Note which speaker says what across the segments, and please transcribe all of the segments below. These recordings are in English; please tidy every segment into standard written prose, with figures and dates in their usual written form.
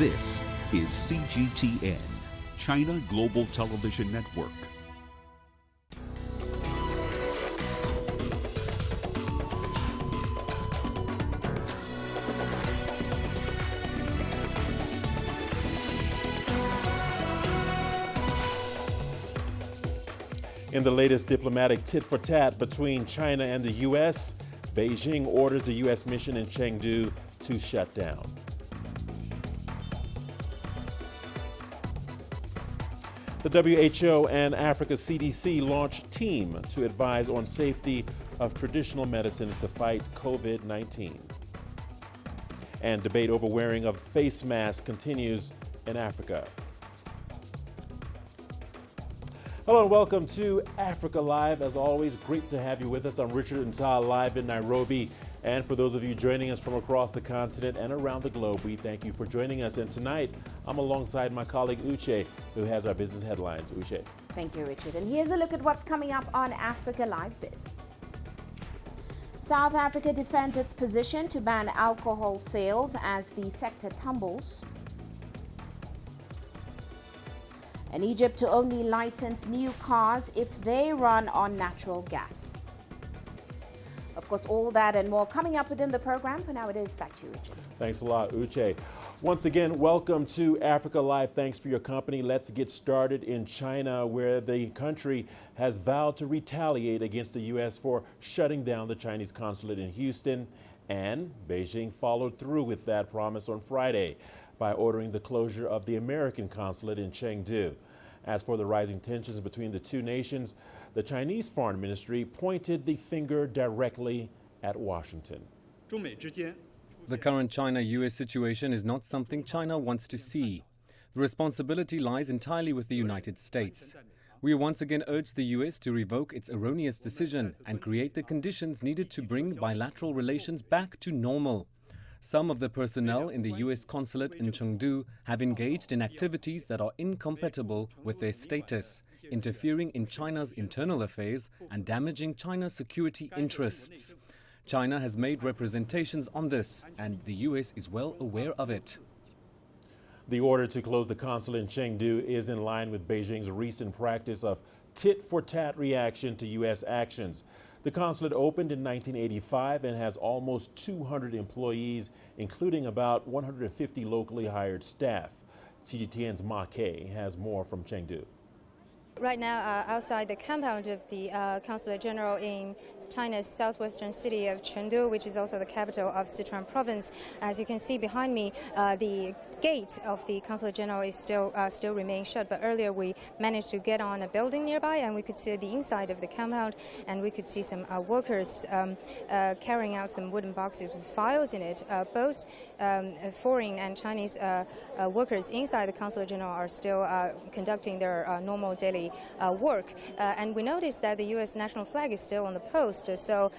Speaker 1: This is CGTN, China Global Television Network.
Speaker 2: In the latest diplomatic tit-for-tat between China and the U.S., Beijing orders the U.S. mission in Chengdu to shut down. The WHO and Africa CDC launch team to advise on safety of traditional medicines to fight COVID-19. And debate over wearing of face masks continues in Africa. Hello and welcome to Africa Live. As always, great to have you with us. I'm Richard Nta, live in Nairobi. And for those of you joining us from across the continent and around the globe, we thank you for joining us. And tonight, I'm alongside my colleague Uche, who has our business headlines. Uche.
Speaker 3: Thank you, Richard. And here's a look at what's coming up on Africa Live Biz. South Africa defends its position to ban alcohol sales as the sector tumbles. And Egypt to only license new cars if they run on natural gas. Of course, all that and more coming up within the program. For now, it is back to you, Richard.
Speaker 2: Thanks a lot, Uche. Once again, welcome to Africa Live. Thanks for your company. Let's get started in China, where the country has vowed to retaliate against the U.S. for shutting down the Chinese consulate in Houston. And Beijing followed through with that promise on Friday by ordering the closure of the American consulate in Chengdu. As for the rising tensions between the two nations, the Chinese Foreign Ministry pointed the finger directly at Washington.
Speaker 4: The current China-U.S. situation is not something China wants to see. The responsibility lies entirely with the United States. We once again urge the U.S. to revoke its erroneous decision and create the conditions needed to bring bilateral relations back to normal. Some of the personnel in the U.S. consulate in Chengdu have engaged in activities that are incompatible with their status, interfering in China's internal affairs and damaging China's security interests. China has made representations on this, and the U.S. is well aware of it.
Speaker 2: The order to close the consulate in Chengdu is in line with Beijing's recent practice of tit-for-tat reaction to U.S. actions. The consulate opened in 1985 and has almost 200 employees, including about 150 locally hired staff. CGTN's Ma Kei has more from Chengdu.
Speaker 5: Right now, outside the compound of the Consulate General in China's southwestern city of Chengdu, which is also the capital of Sichuan province, as you can see behind me, the gate of the Consulate General is still remains shut. But earlier we managed to get on a building nearby, and we could see the inside of the compound, and we could see some workers carrying out some wooden boxes with files in it. Both foreign and Chinese workers inside the Consulate General are still conducting their normal daily work. And we noticed that the U.S. national flag is still on the post. So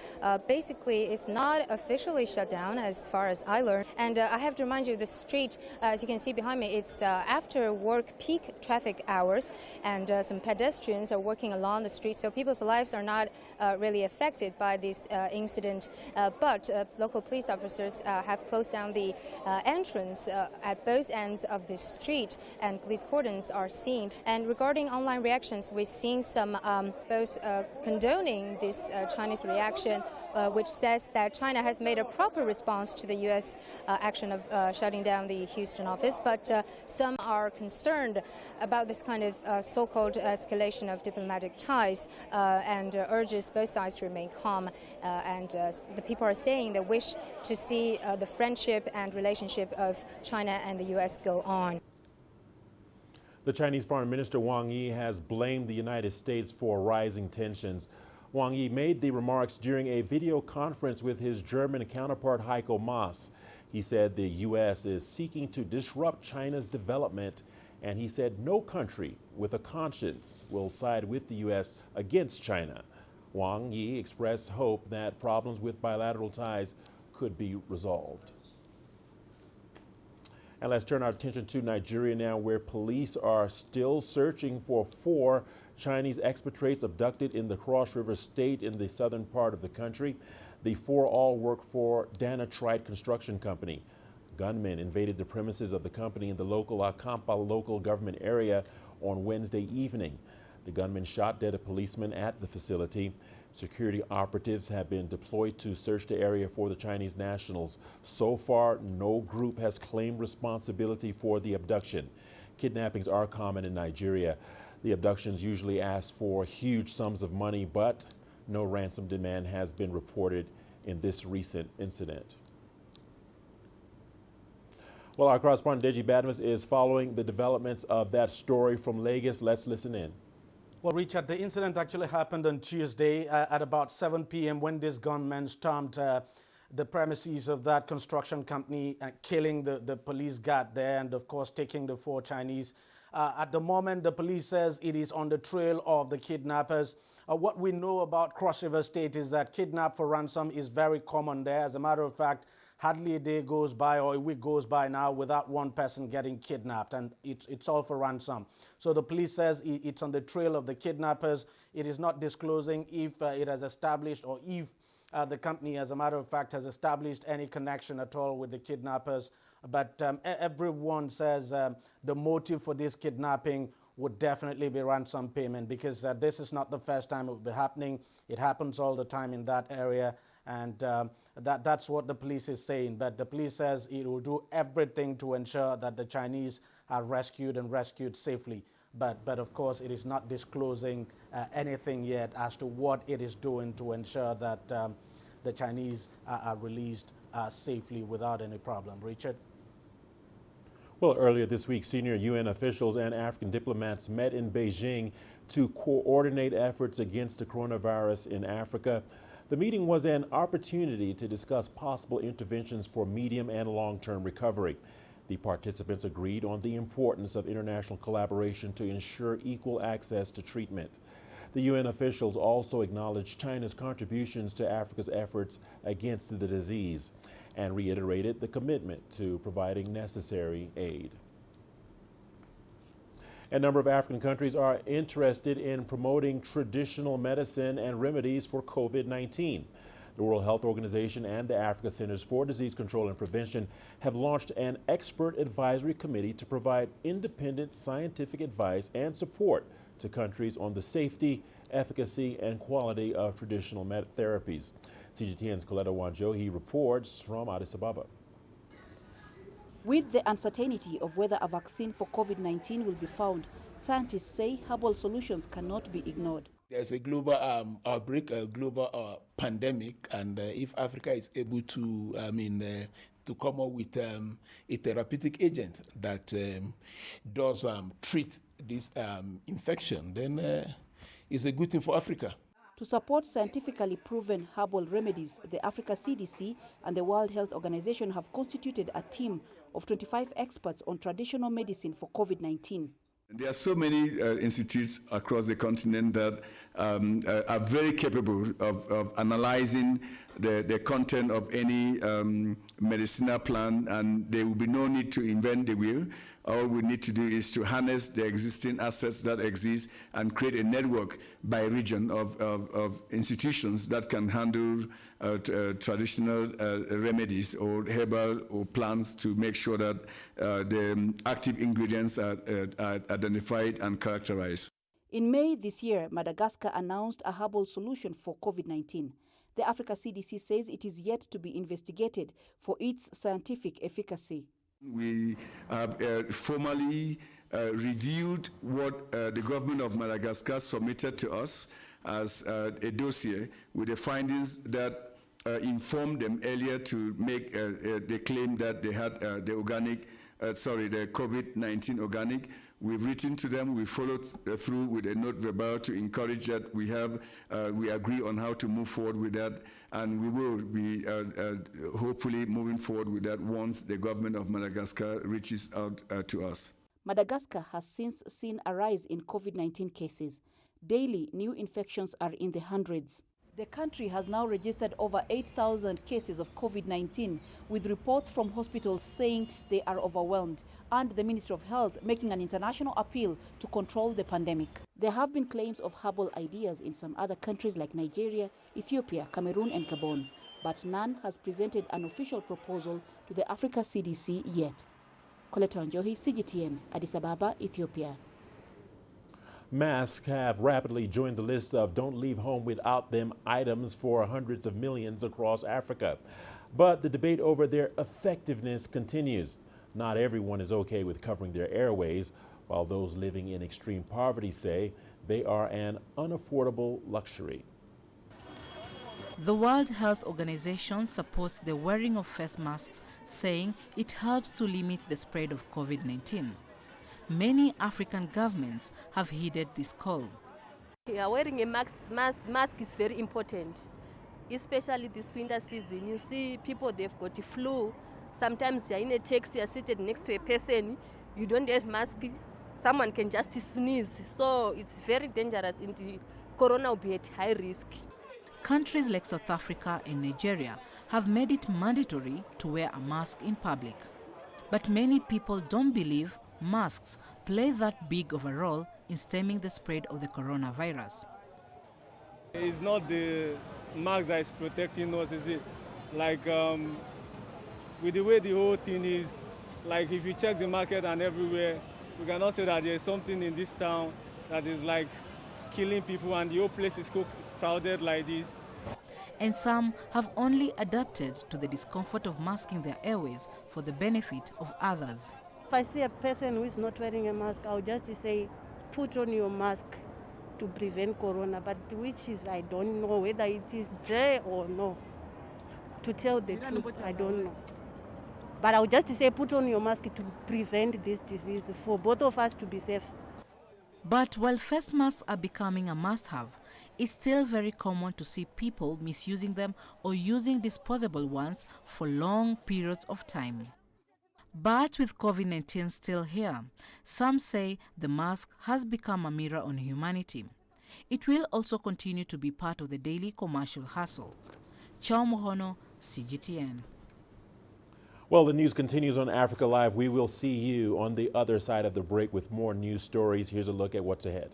Speaker 5: basically, it's not officially shut down as far as I learned. And I have to remind you, the street, as you can see behind me, it's after work peak traffic hours, and some pedestrians are walking along the street. So people's lives are not really affected by this incident. But local police officers have closed down the entrance at both ends of the street, and police cordons are seen. And regarding online reactions, we're seeing some both condoning this Chinese reaction, which says that China has made a proper response to the U.S. action of shutting down the Houston office, but some are concerned about this kind of so-called escalation of diplomatic ties and urges both sides to remain calm. And the people are saying they wish to see the friendship and relationship of China and the U.S. go on.
Speaker 2: The Chinese Foreign Minister Wang Yi has blamed the United States for rising tensions. Wang Yi made the remarks during a video conference with his German counterpart Heiko Maas. He said the U.S. is seeking to disrupt China's development, and he said no country with a conscience will side with the U.S. against China. Wang Yi expressed hope that problems with bilateral ties could be resolved. And let's turn our attention to Nigeria now, where police are still searching for 4 Chinese expatriates abducted in the Cross River State in the southern part of the country. The 4 all work for Danatrite Construction Company. Gunmen invaded the premises of the company in the local Akampa local government area on Wednesday evening. The gunmen shot dead a policeman at the facility. Security operatives have been deployed to search the area for the Chinese nationals. So far, no group has claimed responsibility for the abduction. Kidnappings are common in Nigeria. The abductions usually ask for huge sums of money, but no ransom demand has been reported in this recent incident. Well, our correspondent Deji Badmus is following the developments of that story from Lagos. Let's listen in.
Speaker 6: Well, Richard, the incident actually happened on Tuesday at about 7 p.m. when this gunman stormed the premises of that construction company, killing the police guard there and, of course, taking the 4 Chinese. At the moment, the police says it is on the trail of the kidnappers. What we know about Cross River State is that kidnap for ransom is very common there. As a matter of fact, hardly a day goes by or a week goes by now without one person getting kidnapped, and it's all for ransom. So the police says it's on the trail of the kidnappers. It is not disclosing if it has established or if the company, as a matter of fact, has established any connection at all with the kidnappers. But everyone says the motive for this kidnapping would definitely be ransom payment, because this is not the first time it will be happening. It happens all the time in that area, and that's what the police is saying. But the police says it will do everything to ensure that the Chinese are rescued and rescued safely. But of course, it is not disclosing anything yet as to what it is doing to ensure that the Chinese are released safely without any problem. Richard?
Speaker 2: Well, earlier this week, senior UN officials and African diplomats met in Beijing to coordinate efforts against the coronavirus in Africa. The meeting was an opportunity to discuss possible interventions for medium and long-term recovery. The participants agreed on the importance of international collaboration to ensure equal access to treatment. The UN officials also acknowledged China's contributions to Africa's efforts against the disease and reiterated the commitment to providing necessary aid. A number of African countries are interested in promoting traditional medicine and remedies for COVID-19. The World Health Organization and the Africa Centers for Disease Control and Prevention have launched an expert advisory committee to provide independent scientific advice and support to countries on the safety, efficacy, and quality of traditional therapies. CGTN's Coletta Wanjohi reports from Addis Ababa.
Speaker 7: With the uncertainty of whether a vaccine for COVID-19 will be found, scientists say herbal solutions cannot be ignored.
Speaker 8: There's a global outbreak, a global pandemic, and if Africa is able to, to come up with a therapeutic agent that does treat this infection, then it's a good thing for Africa.
Speaker 7: To support scientifically proven herbal remedies, the Africa CDC and the World Health Organization have constituted a team of 25 experts on traditional medicine for COVID-19.
Speaker 9: There are so many institutes across the continent that are very capable of analyzing the content of any medicinal plant, and there will be no need to invent the wheel. All we need to do is to harness the existing assets that exist and create a network by region of institutions that can handle traditional remedies or herbal or plants to make sure that the active ingredients are identified and characterized.
Speaker 7: In May this year, Madagascar announced a herbal solution for COVID-19. The Africa CDC says it is yet to be investigated for its scientific efficacy.
Speaker 9: We have formally reviewed what the government of Madagascar submitted to us as a dossier with the findings that informed them earlier to make the claim that they had the COVID-19 organic. We've written to them, we followed through with a note verbal to encourage that we agree on how to move forward with that, and we will be hopefully moving forward with that once the government of Madagascar reaches out to us.
Speaker 7: Madagascar has since seen a rise in COVID-19 cases. Daily, new infections are in the hundreds. The country has now registered over 8,000 cases of COVID-19, with reports from hospitals saying they are overwhelmed, and the Ministry of Health making an international appeal to control the pandemic. There have been claims of herbal ideas in some other countries like Nigeria, Ethiopia, Cameroon, and Gabon. but none has presented an official proposal to the Africa CDC yet. Coletta Wanjohi, CGTN, Addis Ababa, Ethiopia.
Speaker 2: Masks have rapidly joined the list of don't leave home without them items for hundreds of millions across Africa. But the debate over their effectiveness continues. Not everyone is okay with covering their airways, while those living in extreme poverty say they are an unaffordable luxury.
Speaker 10: The World Health Organization supports the wearing of face masks, saying it helps to limit the spread of COVID-19. Many African governments have heeded this call.
Speaker 11: Yeah, wearing a mask is very important, especially this winter season. You see people, they've got the flu. Sometimes you're in a taxi, you're seated next to a person, you don't have mask, someone can just sneeze. So it's very dangerous, and the corona will be at high risk.
Speaker 10: Countries like South Africa and Nigeria have made it mandatory to wear a mask in public. But many people don't believe masks play that big of a role in stemming the spread of the coronavirus.
Speaker 12: It's not the mask that is protecting us, is it? Like, with the way the whole thing is, like if you check the market and everywhere, we cannot say that there's something in this town that is like killing people and the whole place is crowded like this.
Speaker 10: And some have only adapted to the discomfort of masking their airways for the benefit of others.
Speaker 13: If I see a person who is not wearing a mask, I'll just say, put on your mask to prevent corona, but which is, I don't know whether it is there or no. To tell the truth, I don't know. But I'll just say, put on your mask to prevent this disease, for both of us to be safe.
Speaker 10: But while face masks are becoming a must-have, it's still very common to see people misusing them or using disposable ones for long periods of time. But with COVID-19 still here, some say the mask has become a mirror on humanity. It will also continue to be part of the daily commercial hustle. Chao Mohono, CGTN.
Speaker 2: Well, the news continues on Africa Live. We will see you on the other side of the break with more news stories. Here's a look at what's ahead.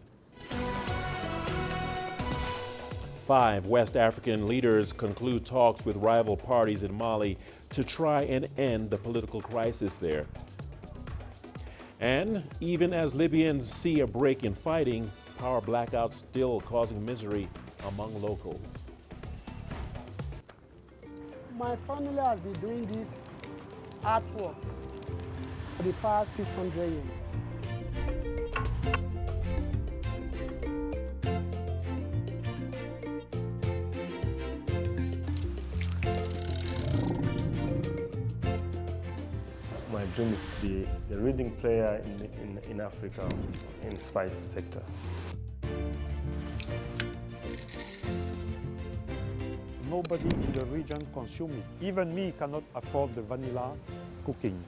Speaker 2: 5 West African leaders conclude talks with rival parties in Mali to try and end the political crisis there. And even as Libyans see a break in fighting, power blackouts still causing misery among locals.
Speaker 14: My family has been doing this artwork for the past 600 years.
Speaker 15: My dream is to be a leading player in Africa in spice sector.
Speaker 16: Nobody in the region consumes it. Even me cannot afford the vanilla cooking.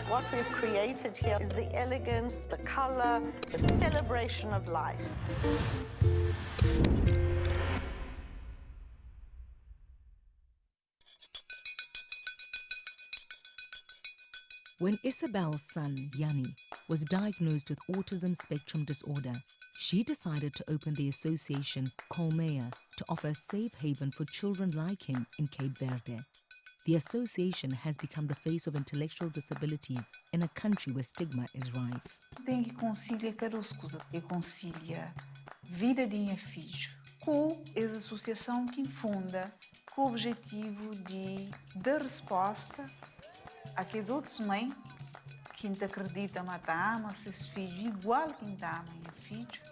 Speaker 17: What we've created here is the elegance, the color, the celebration of life.
Speaker 18: When Isabel's son, Yanni, was diagnosed with autism spectrum disorder, she decided to open the association Colmea to offer a safe haven for children like him in Cape Verde. The association has become the face of intellectual disabilities in a country where stigma is rife.
Speaker 19: Tem que conciliar caroço e concilia vida de minha filha com essa associação que funda com o objetivo de dar resposta àqueles outros mães que não acreditam na ama seus filhos igual que não ama minha filha.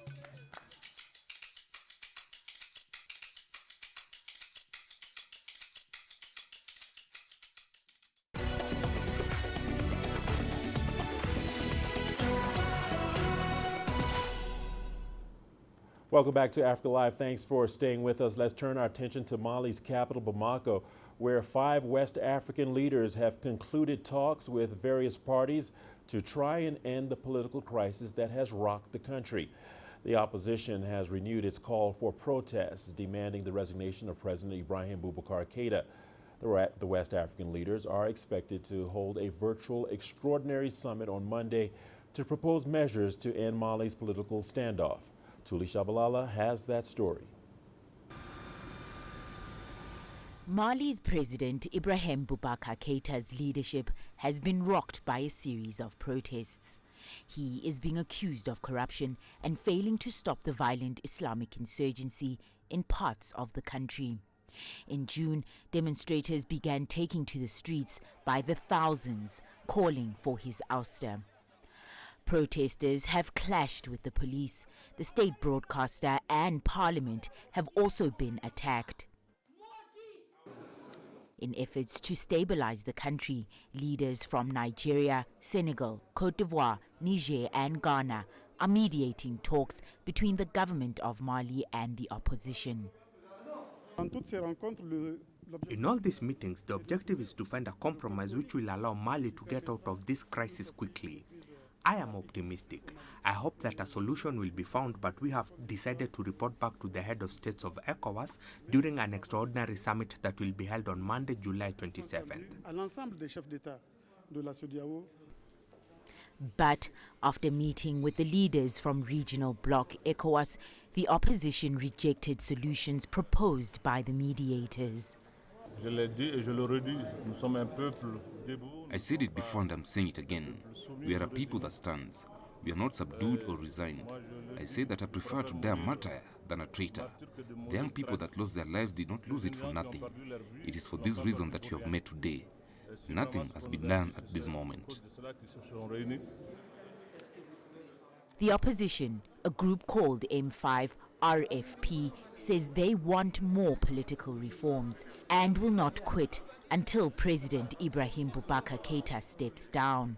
Speaker 2: Welcome back to Africa Live. Thanks for staying with us. Let's turn our attention to Mali's capital, Bamako, where 5 West African leaders have concluded talks with various parties to try and end the political crisis that has rocked the country. The opposition has renewed its call for protests, demanding the resignation of President Ibrahim Boubacar Keïta. The West African leaders are expected to hold a virtual extraordinary summit on Monday to propose measures to end Mali's political standoff. Tuli Shabalala has that story.
Speaker 20: Mali's President Ibrahim Boubacar Keita's leadership has been rocked by a series of protests. He is being accused of corruption and failing to stop the violent Islamic insurgency in parts of the country. In June, demonstrators began taking to the streets by the thousands, calling for his ouster. Protesters have clashed with the police. The state broadcaster and parliament have also been attacked. In efforts to stabilize the country, leaders from Nigeria, Senegal, Cote d'Ivoire, Niger and Ghana are mediating talks between the government of Mali and the opposition.
Speaker 21: In all these meetings, the objective is to find a compromise which will allow Mali to get out of this crisis quickly. I am optimistic. I hope that a solution will be found, but we have decided to report back to the head of states of ECOWAS during an extraordinary summit that will be held on Monday, July 27th.
Speaker 20: But after meeting with the leaders from regional bloc ECOWAS, the opposition rejected solutions proposed by the mediators.
Speaker 22: I said it before and I'm saying it again. We are a people that stands. We are not subdued or resigned. I say that I prefer to die a martyr than a traitor. The young people that lost their lives did not lose it for nothing. It is for this reason that you have met today. Nothing has been done at this moment.
Speaker 20: The opposition, a group called M5 RFP, says they want more political reforms and will not quit until President Ibrahim Boubacar Keita steps down.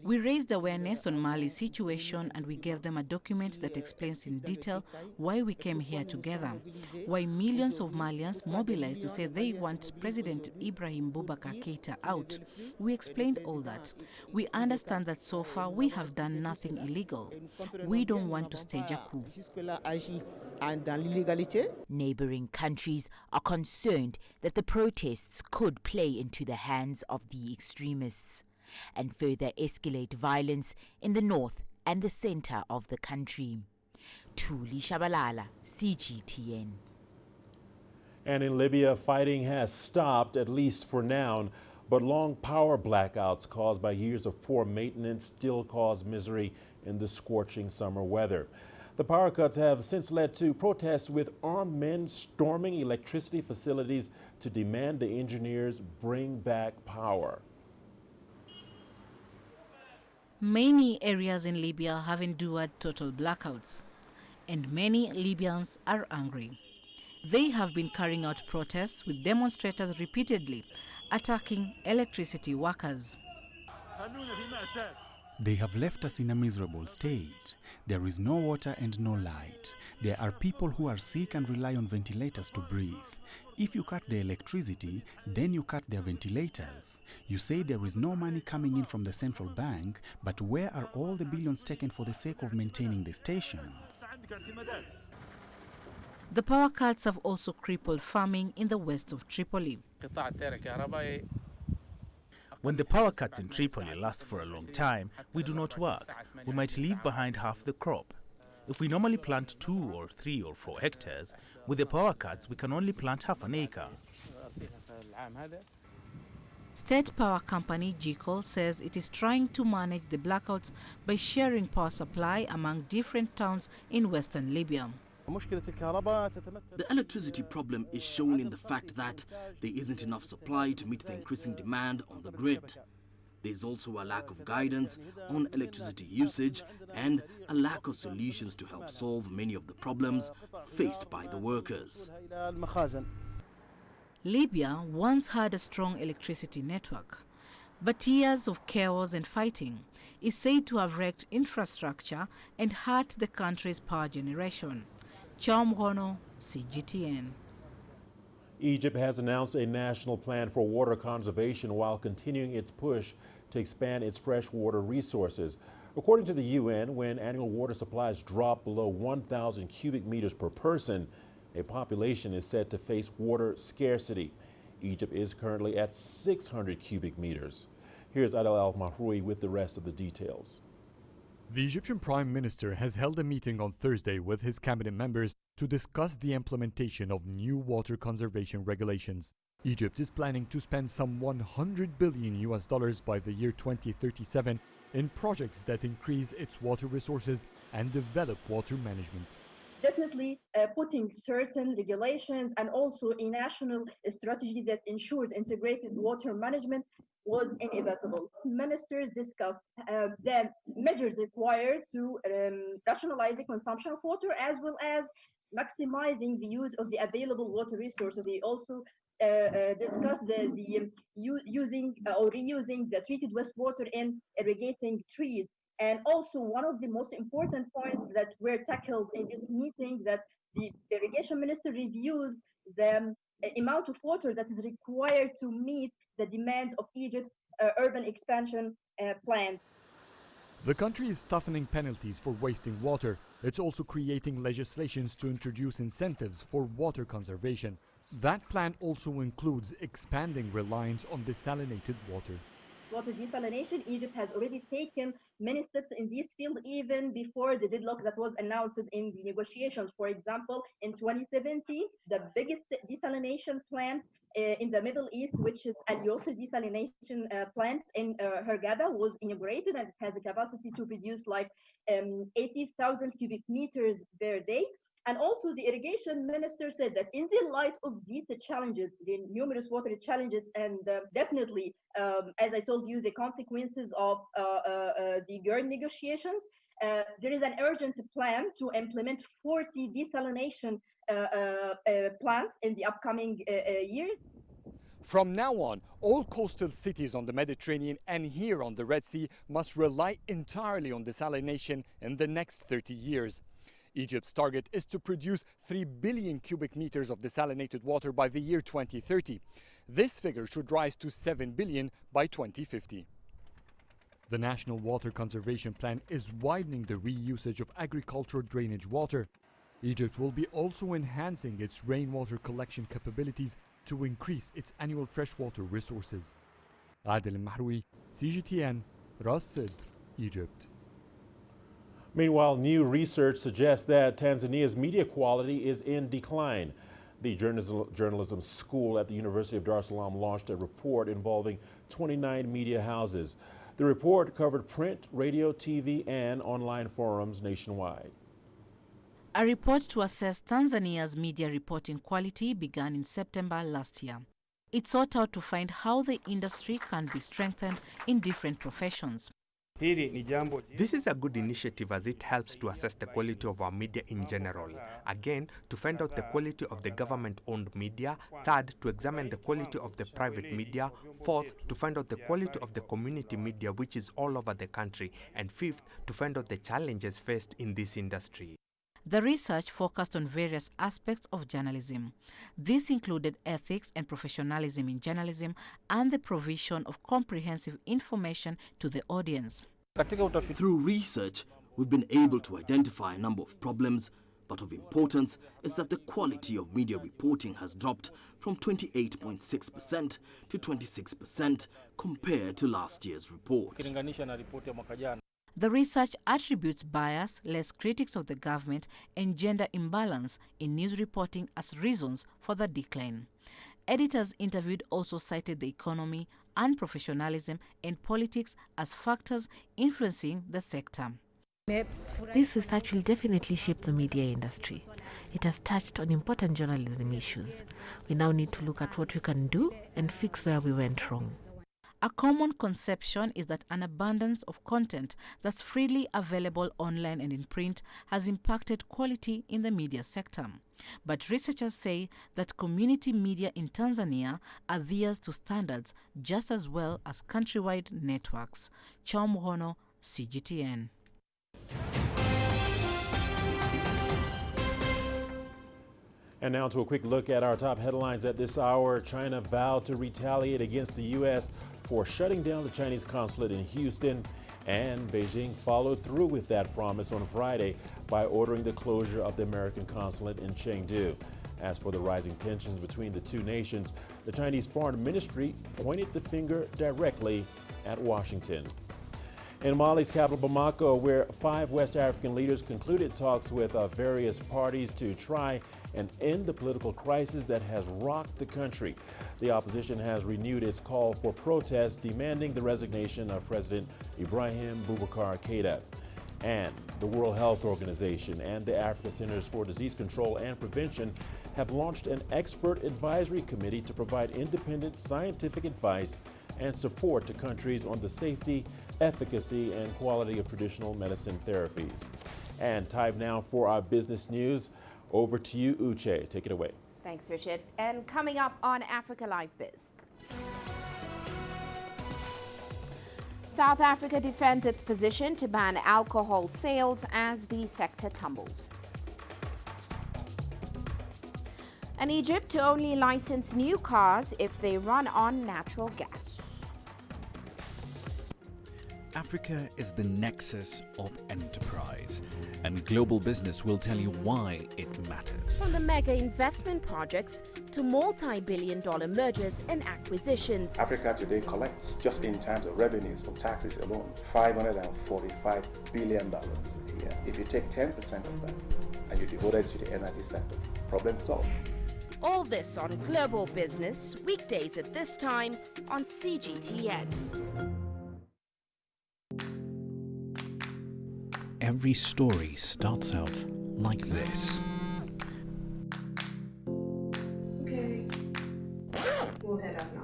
Speaker 10: We raised awareness on Mali's situation and we gave them a document that explains in detail why we came here together, why millions of Malians mobilized to say they want President Ibrahim Boubacar Keita out. We explained all that. We understand that so far we have done nothing illegal. We don't want to stage a coup.
Speaker 20: Neighboring countries are concerned that the protests could play into the hands of the extremists and further escalate violence in the north and the center of the country. Tuli Shabalala, CGTN.
Speaker 2: And in Libya, fighting has stopped, at least for now, but long power blackouts caused by years of poor maintenance still cause misery in the scorching summer weather. The power cuts have since led to protests with armed men storming electricity facilities to demand the engineers bring back power.
Speaker 10: Many areas in Libya have endured total blackouts, and many Libyans are angry. They have been carrying out protests with demonstrators repeatedly attacking electricity workers.
Speaker 23: They have left us in a miserable state. There is no water and no light. There are people who are sick and rely on ventilators to breathe. If you cut the electricity, then you cut their ventilators. You say there is no money coming in from the central bank, but where are all the billions taken for the sake of maintaining the stations?
Speaker 10: The power cuts have also crippled farming in the west of Tripoli.
Speaker 24: When the power cuts in Tripoli last for a long time, we do not work. We might leave behind half the crop. If we normally plant 2 or 3 or 4 hectares, with the power cuts we can only plant half an acre.
Speaker 10: State power company GECOL says it is trying to manage the blackouts by sharing power supply among different towns in western Libya.
Speaker 25: The electricity problem is shown in the fact that there isn't enough supply to meet the increasing demand on the grid. There is also a lack of guidance on electricity usage and a lack of solutions to help solve many of the problems faced by the workers.
Speaker 10: Libya once had a strong electricity network, but years of chaos and fighting is said to have wrecked infrastructure and hurt the country's power generation. Chamhono, CGTN.
Speaker 2: Egypt has announced a national plan for water conservation while continuing its push to expand its freshwater resources. According to the UN, when annual water supplies drop below 1,000 cubic meters per person, a population is said to face water scarcity. Egypt is currently at 600 cubic meters. Here's Adel Al-Mahroui with the rest of the details.
Speaker 1: The Egyptian Prime Minister has held a meeting on Thursday with his cabinet members to discuss the implementation of new water conservation regulations. Egypt is planning to spend some $100 billion by the year 2037 in projects that increase its water resources and develop water management.
Speaker 3: Definitely putting certain regulations and also a national strategy that ensures integrated water management was inevitable. Ministers discussed the measures required to rationalize the consumption of water as well as maximizing the use of the available water resources. They also discussed using or reusing the treated wastewater in irrigating trees. And also one of the most important points that were tackled in this meeting, that the irrigation minister reviewed the amount of water that is required to meet the demands of Egypt's urban expansion plans.
Speaker 1: The country is toughening penalties for wasting water. It's also creating legislations to introduce incentives for water conservation. That plan also includes expanding reliance on desalinated water.
Speaker 3: Water desalination, Egypt has already taken many steps in this field even before the deadlock that was announced in the negotiations. For example, in 2017, the biggest desalination plant in the Middle East, which is Al Yusr desalination plant in Hurghada, was inaugurated, and it has a capacity to produce like 80,000 cubic meters per day. And also the irrigation minister said that in the light of these challenges, the numerous water challenges, and definitely, as I told you, the consequences of the GERD negotiations, there is an urgent plan to implement 40 desalination plants in the upcoming years.
Speaker 1: From now on, all coastal cities on the Mediterranean and here on the Red Sea must rely entirely on desalination in the next 30 years. Egypt's target is to produce 3 billion cubic meters of desalinated water by the year 2030. This figure should rise to 7 billion by 2050. The National Water Conservation Plan is widening the reusage of agricultural drainage water. Egypt will be also enhancing its rainwater collection capabilities to increase its annual freshwater resources. Adel Al-Mahroui, CGTN, Ras Sidr, Egypt.
Speaker 2: Meanwhile, new research suggests that Tanzania's media quality is in decline. The journalism school at the University of Dar es Salaam launched a report involving 29 media houses. The report covered print, radio, TV, and online forums nationwide.
Speaker 10: A report to assess Tanzania's media reporting quality began in September last year. It sought out to find how the industry can be strengthened in different professions.
Speaker 21: This is a good initiative as it helps to assess the quality of our media in general. Again, to find out the quality of the government-owned media. Third, to examine the quality of the private media. Fourth, to find out the quality of the community media, which is all over the country. And fifth, to find out the challenges faced in this industry.
Speaker 10: The research focused on various aspects of journalism. This included ethics and professionalism in journalism and the provision of comprehensive information to the audience.
Speaker 25: Through research, we've been able to identify a number of problems, but of importance is that the quality of media reporting has dropped from 28.6% to 26% compared to last year's report.
Speaker 10: The research attributes bias, less critics of the government, and gender imbalance in news reporting as reasons for the decline. Editors interviewed also cited the economy, unprofessionalism, and politics as factors influencing the sector.
Speaker 4: This research will definitely shape the media industry. It has touched on important journalism issues. We now need to look at what we can do and fix where we went wrong.
Speaker 10: A common conception is that an abundance of content that's freely available online and in print has impacted quality in the media sector. But researchers say that community media in Tanzania adheres to standards just as well as countrywide networks. Chao, CGTN.
Speaker 2: And now to a quick look at our top headlines at this hour. China vowed to retaliate against the U.S. for shutting down the Chinese consulate in Houston, and Beijing followed through with that promise on Friday by ordering the closure of the American consulate in Chengdu. As for the rising tensions between the two nations, the Chinese Foreign Ministry pointed the finger directly at Washington. In Mali's capital, Bamako, where 5 West African leaders concluded talks with various parties to try and end the political crisis that has rocked the country. The opposition has renewed its call for protest, demanding the resignation of President Ibrahim Boubacar Keïta. And the World Health Organization and the Africa Centers for Disease Control and Prevention have launched an expert advisory committee to provide independent scientific advice and support to countries on the safety, efficacy, and quality of traditional medicine therapies. And time now for our business news. Over to you, Uche. Take it away.
Speaker 5: Thanks, Richard. And coming up on Africa Live Biz. South Africa defends its position to ban alcohol sales as the sector tumbles. And Egypt to only license new cars if they run on natural gas.
Speaker 6: Africa is the nexus of enterprise, and global business will tell you why it matters.
Speaker 5: From the mega investment projects to multi-billion-dollar mergers and acquisitions.
Speaker 7: Africa today collects, just in terms of revenues from taxes alone, $545 billion a year. If you take 10% of that and you devote it to the energy sector, problem solved.
Speaker 5: All this on Global Business, weekdays at this time on CGTN.
Speaker 6: Every story starts out like this.
Speaker 8: Okay. We'll head up now.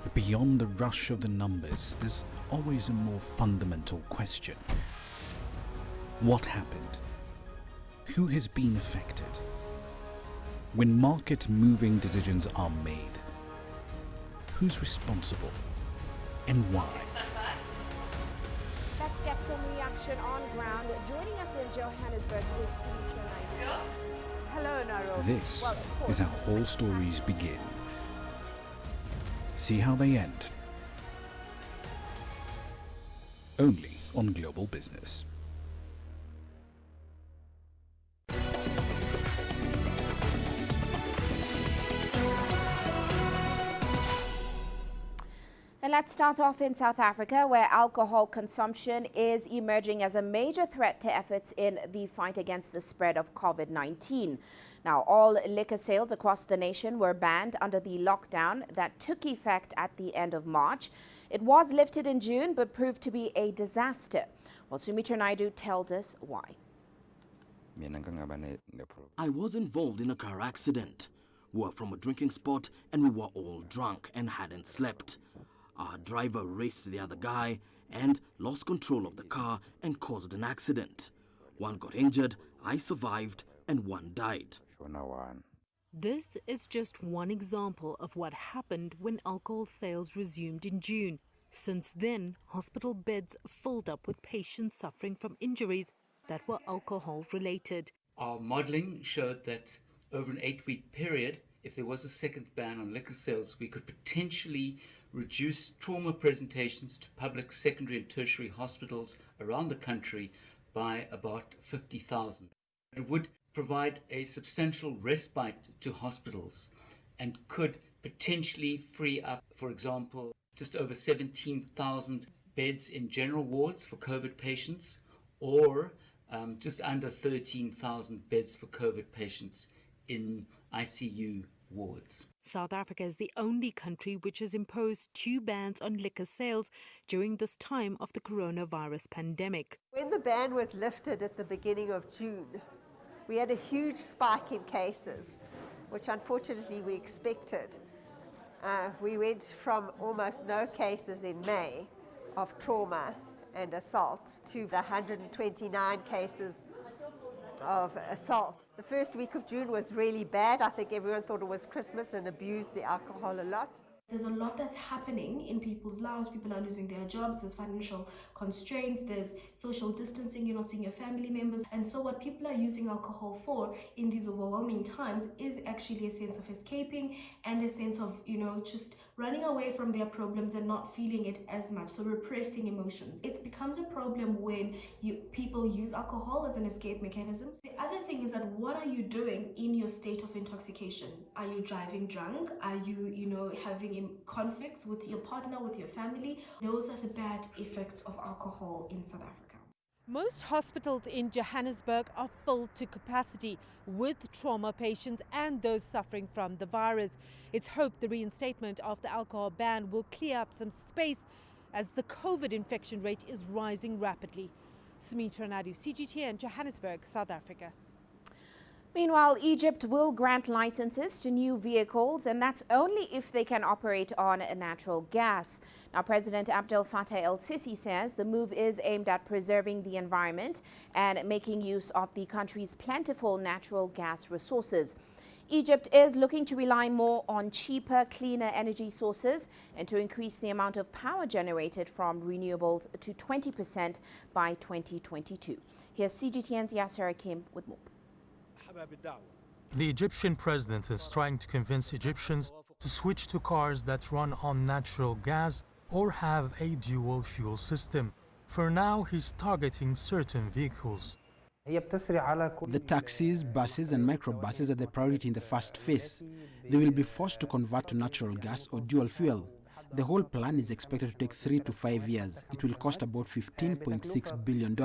Speaker 6: But beyond the rush of the numbers, there's always a more fundamental question. What happened? Who has been affected? When market-moving decisions are made, who's responsible? And why?
Speaker 5: Let's get some reaction on ground. Joining us in Johannesburg is Sumitra Naidu. Hello, Nairobi.
Speaker 6: This is how all stories begin. See how they end. Only on Global Business.
Speaker 5: And let's start off in South Africa, where alcohol consumption is emerging as a major threat to efforts in the fight against the spread of COVID-19. Now, all liquor sales across the nation were banned under the lockdown that took effect at the end of March. It was lifted in June, but proved to be a disaster. Well, Sumitra Naidu tells us why.
Speaker 25: I was involved in a car accident. We were from a drinking spot and we were all drunk and hadn't slept. Our driver raced the other guy and lost control of the car and caused an accident. One got injured, I survived, and one died.
Speaker 9: This is just one example of what happened when alcohol sales resumed in June. Since then, hospital beds filled up with patients suffering from injuries that were alcohol-related.
Speaker 26: Our modelling showed that over an 8-week period, if there was a second ban on liquor sales, we could potentially reduce trauma presentations to public secondary and tertiary hospitals around the country by about 50,000. It would provide a substantial respite to hospitals and could potentially free up, for example, just over 17,000 beds in general wards for COVID patients, or just under 13,000 beds for COVID patients in ICU wards.
Speaker 9: South Africa is the only country which has imposed 2 bans on liquor sales during this time of the coronavirus pandemic.
Speaker 27: When the ban was lifted at the beginning of June, we had a huge spike in cases, which unfortunately we expected. We went from almost no cases in May of trauma and assault to 129 cases of assault. The first week of June was really bad. I think everyone thought it was Christmas and abused the alcohol a lot.
Speaker 28: There's a lot that's happening in people's lives. People are losing their jobs, there's financial constraints, there's social distancing, you're not seeing your family members. And so what people are using alcohol for in these overwhelming times is actually a sense of escaping and a sense of, just running away from their problems and not feeling it as much, so repressing emotions. It becomes a problem when people use alcohol as an escape mechanism. The other thing is that what are you doing in your state of intoxication? Are you driving drunk? Are you having conflicts with your partner, with your family? Those are the bad effects of alcohol in South Africa.
Speaker 11: Most hospitals in Johannesburg are full to capacity with trauma patients and those suffering from the virus. It's hoped the reinstatement of the alcohol ban will clear up some space as the COVID infection rate is rising rapidly. Richard Nta, CGTN, Johannesburg, South Africa.
Speaker 5: Meanwhile, Egypt will grant licenses to new vehicles, and that's only if they can operate on natural gas. Now, President Abdel Fattah el-Sisi says the move is aimed at preserving the environment and making use of the country's plentiful natural gas resources. Egypt is looking to rely more on cheaper, cleaner energy sources and to increase the amount of power generated from renewables to 20% by 2022. Here's CGTN's Yasser Hakim with more.
Speaker 12: The Egyptian president is trying to convince Egyptians to switch to cars that run on natural gas or have a dual fuel system. For now, he's targeting certain vehicles.
Speaker 13: The taxis, buses and microbuses are the priority in the first phase. They will be forced to convert to natural gas or dual fuel. The whole plan is expected to take 3 to 5 years. It will cost about $15.6 billion.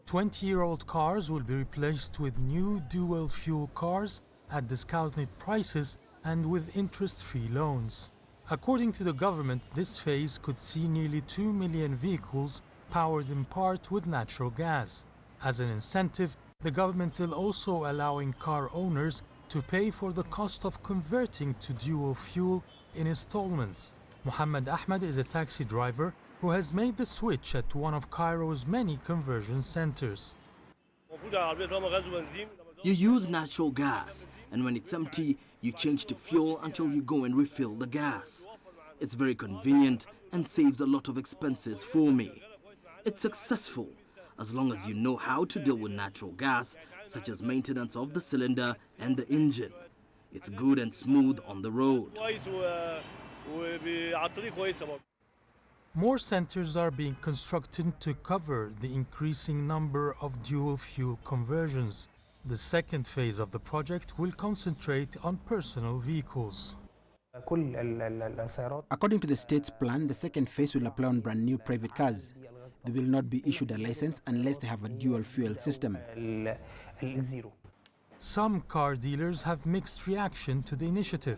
Speaker 12: 20-year-old cars will be replaced with new dual-fuel cars at discounted prices and with interest-free loans. According to the government, this phase could see nearly 2 million vehicles powered in part with natural gas. As an incentive, the government is also allowing car owners to pay for the cost of converting to dual fuel in installments. Mohammed Ahmed is a taxi driver who has made the switch at one of Cairo's many conversion centers.
Speaker 25: You use natural gas, and when it's empty, you change to fuel until you go and refill the gas. It's very convenient and saves a lot of expenses for me. It's successful as long as you know how to deal with natural gas, such as maintenance of the cylinder and the engine. It's good and smooth on the road.
Speaker 12: More centers are being constructed to cover the increasing number of dual-fuel conversions. The second phase of the project will concentrate on personal vehicles.
Speaker 13: According to the state's plan, the second phase will apply on brand new private cars. They will not be issued a license unless they have a dual-fuel system.
Speaker 12: Some car dealers have mixed reaction to the initiative.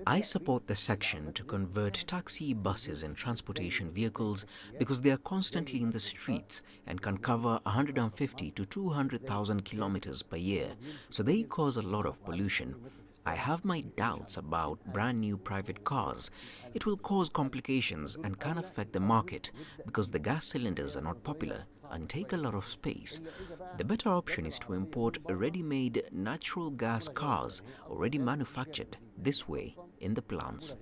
Speaker 14: I support the section to convert taxi, buses and transportation vehicles because they are constantly in the streets and can cover 150 to 200,000 kilometers per year, so they cause a lot of pollution. I have my doubts about brand new private cars. It will cause complications and can affect the market because the gas cylinders are not popular and take a lot of space. The better option is to import ready-made natural gas cars already manufactured this way in the plants.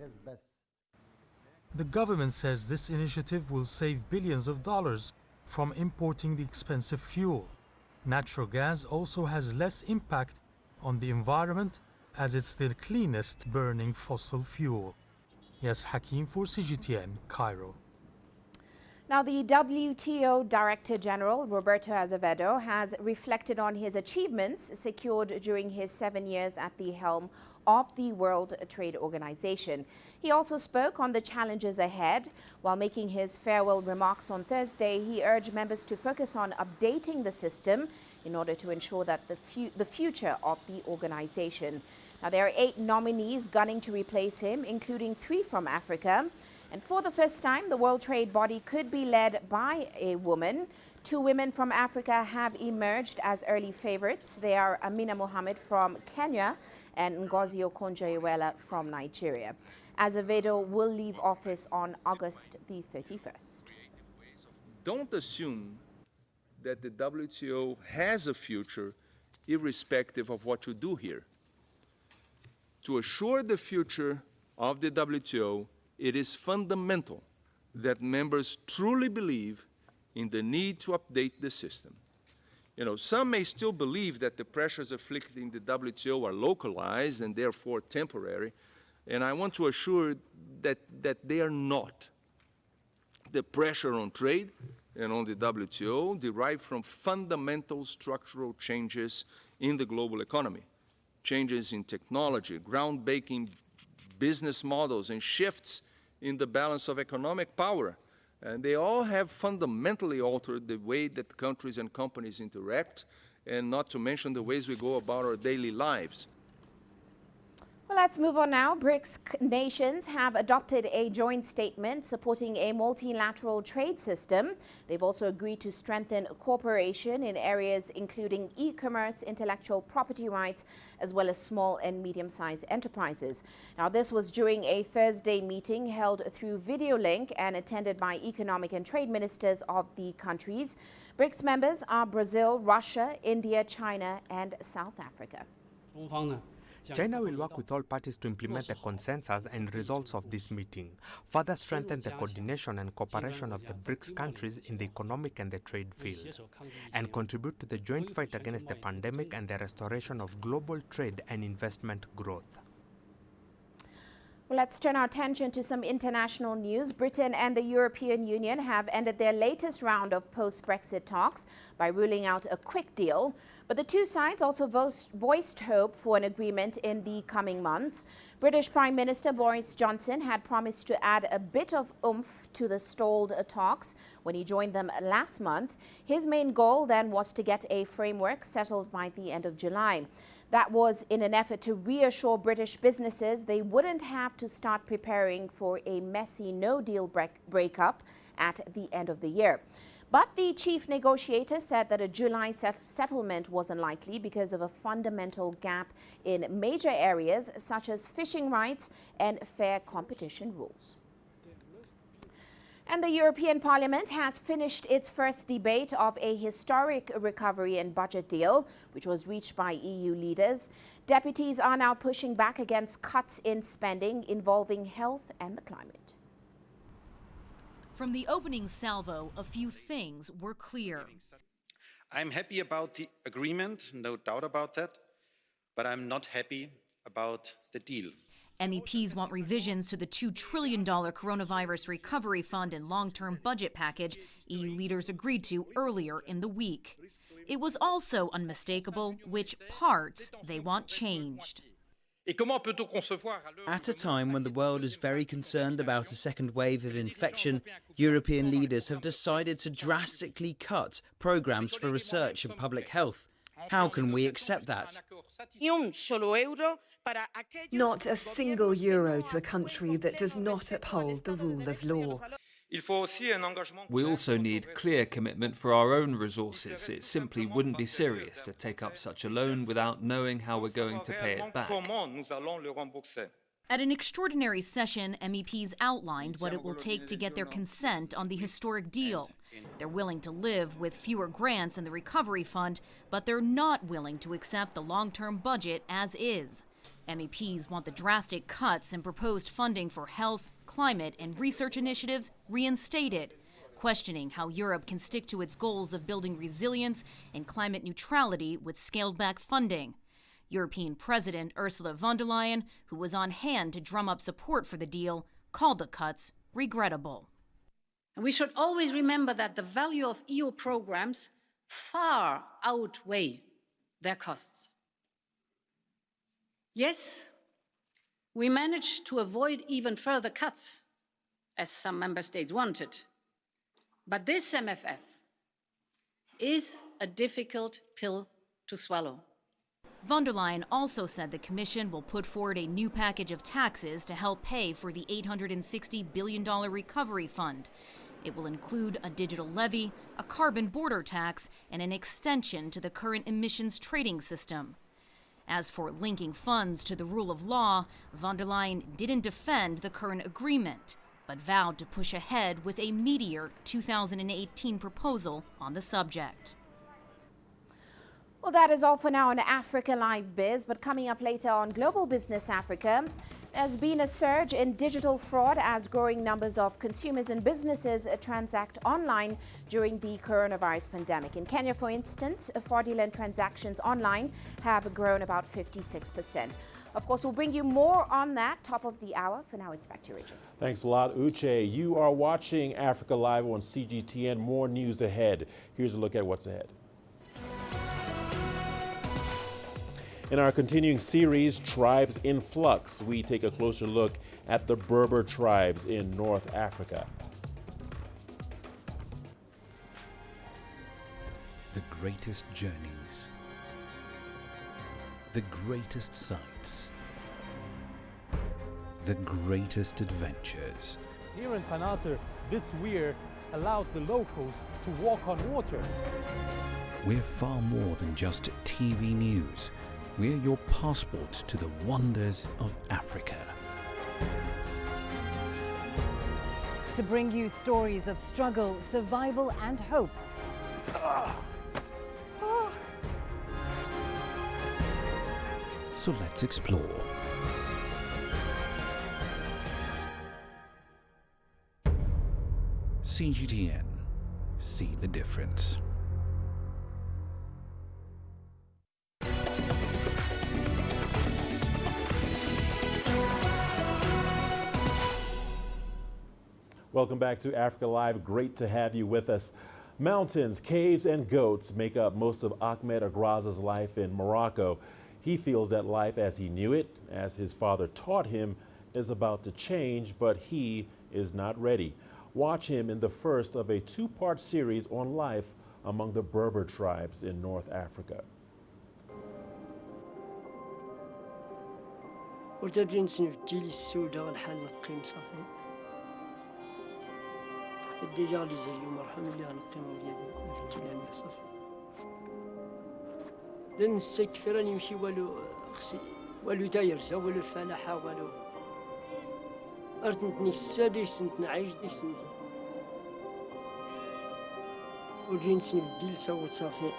Speaker 12: The government says this initiative will save billions of dollars from importing the expensive fuel. Natural gas also has less impact on the environment as it's the cleanest burning fossil fuel. Yes, Hakim for CGTN, Cairo.
Speaker 5: Now, the WTO Director General, Roberto Azevedo, has reflected on his achievements secured during his 7 years at the helm of the World Trade Organization. He also spoke on the challenges ahead. While making his farewell remarks on Thursday, he urged members to focus on updating the system in order to ensure that the future of the organization. Now, there are 8 nominees gunning to replace him, including 3 from Africa. And for the first time, the World Trade Body could be led by a woman. 2 women from Africa have emerged as early favorites. They are Amina Mohammed from Kenya and Ngozi Okonjo-Iweala from Nigeria. Azevedo will leave office on August the 31st.
Speaker 15: Don't assume that the WTO has a future irrespective of what you do here. To assure the future of the WTO, it is fundamental that members truly believe in the need to update the system. Some may still believe that the pressures afflicting the WTO are localized and therefore temporary, and I want to assure that they are not. The pressure on trade and on the WTO derive from fundamental structural changes in the global economy, changes in technology, groundbreaking business models, and shifts in the balance of economic power. And they all have fundamentally altered the way that countries and companies interact, and not to mention the ways we go about our daily lives.
Speaker 5: Well, let's move on now. BRICS nations have adopted a joint statement supporting a multilateral trade system. They've also agreed to strengthen cooperation in areas including e-commerce, intellectual property rights, as well as small and medium-sized enterprises. Now, this was during a Thursday meeting held through video link and attended by economic and trade ministers of the countries. BRICS members are Brazil, Russia, India, China, and South Africa.
Speaker 21: China will work with all parties to implement the consensus and results of this meeting, further strengthen the coordination and cooperation of the BRICS countries in the economic and the trade field, and contribute to the joint fight against the pandemic and the restoration of global trade and investment growth.
Speaker 5: Well, let's turn our attention to some international news. Britain and the European Union have ended their latest round of post-Brexit talks by ruling out a quick deal. But the two sides also voiced hope for an agreement in the coming months. British Prime Minister Boris Johnson had promised to add a bit of oomph to the stalled talks when he joined them last month. His main goal then was to get a framework settled by the end of July. That was in an effort to reassure British businesses they wouldn't have to start preparing for a messy no-deal breakup at the end of the year. But the chief negotiator said that a July settlement was unlikely because of a fundamental gap in major areas such as fishing rights and fair competition rules. And the European Parliament has finished its first debate of a historic recovery and budget deal, which was reached by EU leaders. Deputies are now pushing back against cuts in spending involving health and the climate.
Speaker 16: From the opening salvo, a few things were clear.
Speaker 17: I'm happy about the agreement, no doubt about that, but I'm not happy about the deal.
Speaker 16: MEPs want revisions to the $2 trillion coronavirus recovery fund and long-term budget package EU leaders agreed to earlier in the week. It was also unmistakable which parts they want changed.
Speaker 18: At a time when the world is very concerned about a second wave of infection, European leaders have decided to drastically cut programs for research and public health. How can we accept that?
Speaker 19: Not a single euro to a country that does not uphold the rule of law.
Speaker 20: We also need clear commitment for our own resources. It simply wouldn't be serious to take up such a loan without knowing how we're going to pay it back.
Speaker 16: At an extraordinary session, MEPs outlined what it will take to get their consent on the historic deal. They're willing to live with fewer grants in the recovery fund, but they're not willing to accept the long-term budget as is. MEPs want the drastic cuts in proposed funding for health, climate, and research initiatives reinstated, questioning how Europe can stick to its goals of building resilience and climate neutrality with scaled-back funding. European President Ursula von der Leyen, who was on hand to drum up support for the deal, called the cuts regrettable.
Speaker 22: And we should always remember that the value of EU programs far outweigh their costs. Yes, we managed to avoid even further cuts, as some member states wanted. But this MFF is a difficult pill to swallow.
Speaker 16: Von der Leyen also said the Commission will put forward a new package of taxes to help pay for the $860 billion recovery fund. It will include a digital levy, a carbon border tax, and an extension to the current emissions trading system. As for linking funds to the rule of law, von der Leyen didn't defend the current agreement, but vowed to push ahead with a meatier 2018 proposal on the subject.
Speaker 5: Well, that is all for now on Africa Live Biz, but coming up later on Global Business Africa, there's been a surge in digital fraud as growing numbers of consumers and businesses transact online during the coronavirus pandemic. In Kenya, for instance, fraudulent transactions online have grown about 56%. Of course, we'll bring you more on that top of the hour. For now, it's back to you, Richard.
Speaker 1: Thanks a lot, Uche. You are watching Africa Live on CGTN. More news ahead. Here's a look at what's ahead. In our continuing series, Tribes in Flux, we take a closer look at the Berber tribes in North Africa.
Speaker 6: The greatest journeys, the greatest sights, the greatest adventures.
Speaker 12: Here in Qanater, this weir allows the locals to walk on water.
Speaker 6: We're far more than just TV news. We're your passport to the wonders of Africa.
Speaker 2: To bring you stories of struggle, survival and hope.
Speaker 6: So let's explore. CGTN. See the difference.
Speaker 1: Welcome back to Africa Live. Great to have you with us. Mountains, caves, and goats make up most of Ahmed Agraza's life in Morocco. He feels that life as he knew it, as his father taught him, is about to change, but he is not ready. Watch him in the first of a two-part series on life among the Berber tribes in North Africa.
Speaker 3: ديجا لي زالي مرحبا اللي غنقيمو ديال التلاميذ صافي لن نسكف راني نمشي والو خصي والو تايرزا والو الفلاحة والو أرتنتني السادي سنتنا عايش ديك سنتي وجينسني بديل سوت صافي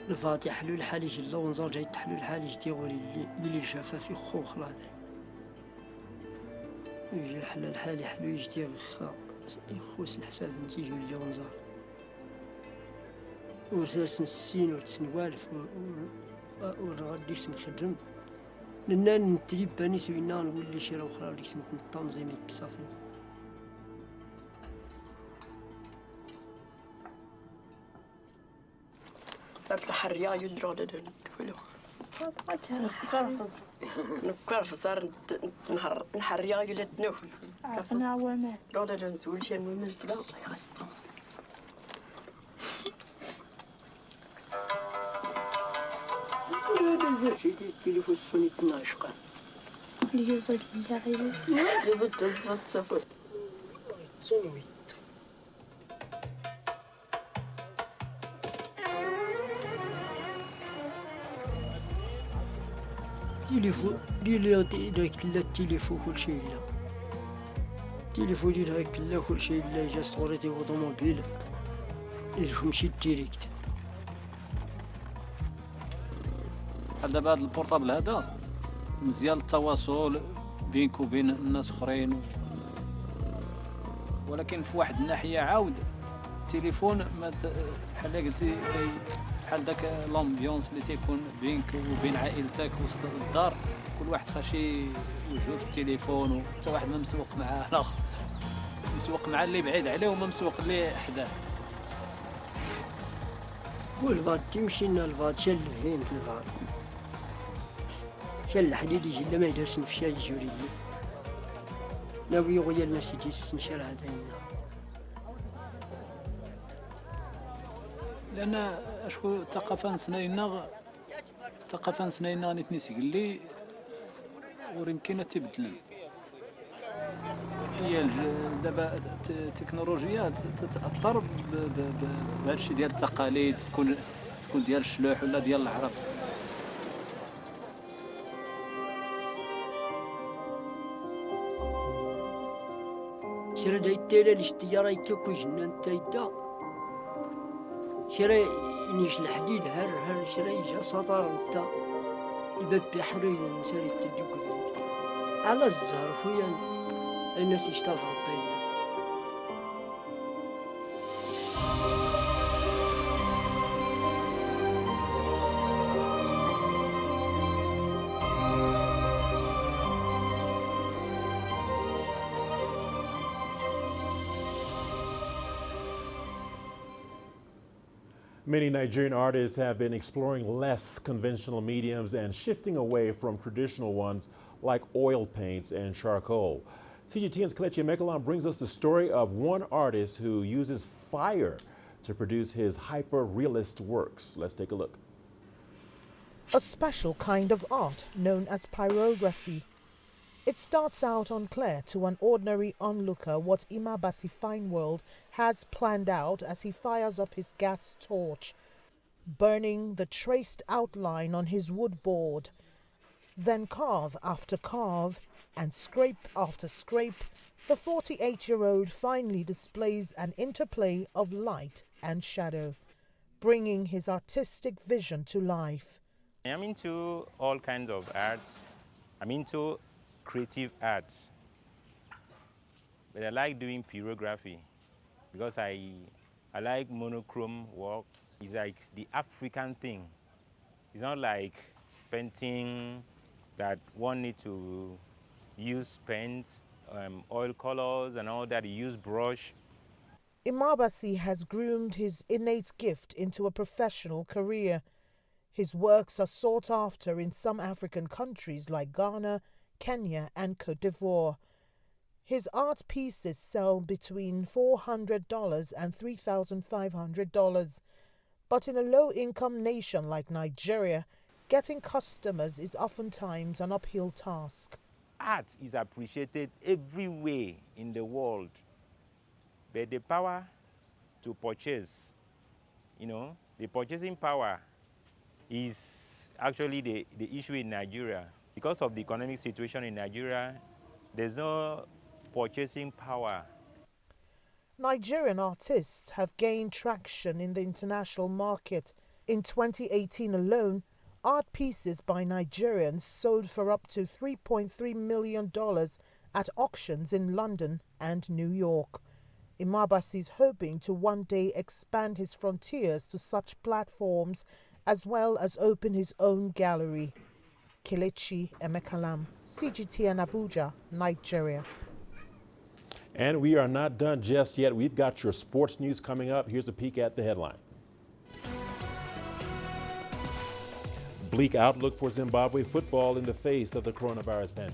Speaker 3: الفاتح حلو الحاليج اللون زار جاي تحلو الحاليج تيغولي اللي شافها في خوخ لا يجي حل الحالي حلو يجي يخوس الحساب نتيجي اللي ونزار ورثاس السين ورتسنوالف ورغديش نخدم لنا نتريب باني سوينا نولي شي راه اخرى اللي سنت نطام زي ما يكصافي
Speaker 4: الحرية يدرون الدولة. نكرف صار نحرية يلتنو. أنا عوامل. رادة نزول شيء من مزلا. هذا شيء التليفون السوني تناشقة. يزد اللعيبة. يزد سفوت. سوني. تليفون ديال داك لا التليفون كلشي لا التليفون ديال هاك لا كلشي لا جا صورتي اوطوموبيل يمشي ديريكت
Speaker 7: دابا هذا البورطابل هذا مزيان التواصل بينك وبين الناس اخرين ولكن في واحد الناحيه عاود التليفون ما بحال قلتي بحال داك لامبيونس اللي تيكون بينك وبين عائلتك وسط الدار، كل واحد خاشي وجهه في التليفون وحتى واحد ما مسوق مع الاخر، مسوق مع اللي بعيد عليه وما مسوق اللي حداه.
Speaker 3: قول فات تمشي لنا الفات شل فين الفات شل الحديد يجي لما يدرسن في شاي جوري ناوي يغير الناس يجيسن شارع دايما
Speaker 7: لان اشكو ثقافه سنينا نتنسي قال لي ويمكن تبدل هي دابا التكنولوجيا تتاثر بهذا الشيء ديال التقاليد، تكون ديال الشلوح ولا ديال العرب.
Speaker 3: شرا داي التيلا اللي التجاره يكوكو جنان تايدا شرا نيش الحديد هر شرا يجا سطر نتا يباب بحري نسالي التجوك على الزهر خويا الناس يشتغلوا بينا.
Speaker 1: Many Nigerian artists have been exploring less conventional mediums and shifting away from traditional ones like oil paints and charcoal. CGTN's Kelechi Emekalon brings us the story of one artist who uses fire to produce his hyper-realist works. Let's take a look.
Speaker 8: A special kind of art known as pyrography. It starts out unclear to an ordinary onlooker what Imabasi Fineworld has planned out as he fires up his gas torch, burning the traced outline on his wood board. Then carve after carve and scrape after scrape, the 48-year-old finally displays an interplay of light and shadow, bringing his artistic vision to life.
Speaker 9: I'm into all kinds of arts. I'm into creative arts. But I like doing pyrography because I like monochrome work. It's like the African thing. It's not like painting that one need to use paints, oil colors and all that. You use brush.
Speaker 8: Imabasi has groomed his innate gift into a professional career. His works are sought after in some African countries like Ghana, Kenya and Cote d'Ivoire. His art pieces sell between $400 and $3,500. But in a low-income nation like Nigeria, getting customers is oftentimes an uphill task.
Speaker 9: Art is appreciated everywhere in the world, but the power to purchase, the purchasing power is actually the issue in Nigeria. Because of the economic situation in Nigeria, there's no purchasing power.
Speaker 8: Nigerian artists have gained traction in the international market. In 2018 alone, art pieces by Nigerians sold for up to $3.3 million at auctions in London and New York. Imabasi is hoping to one day expand his frontiers to such platforms as well as open his own gallery. Kelechi Emekalon, CGTN Abuja, Nigeria.
Speaker 1: And we are not done just yet. We've got your sports news coming up. Here's a peek at the headline. Bleak outlook for Zimbabwe football in the face of the coronavirus pandemic.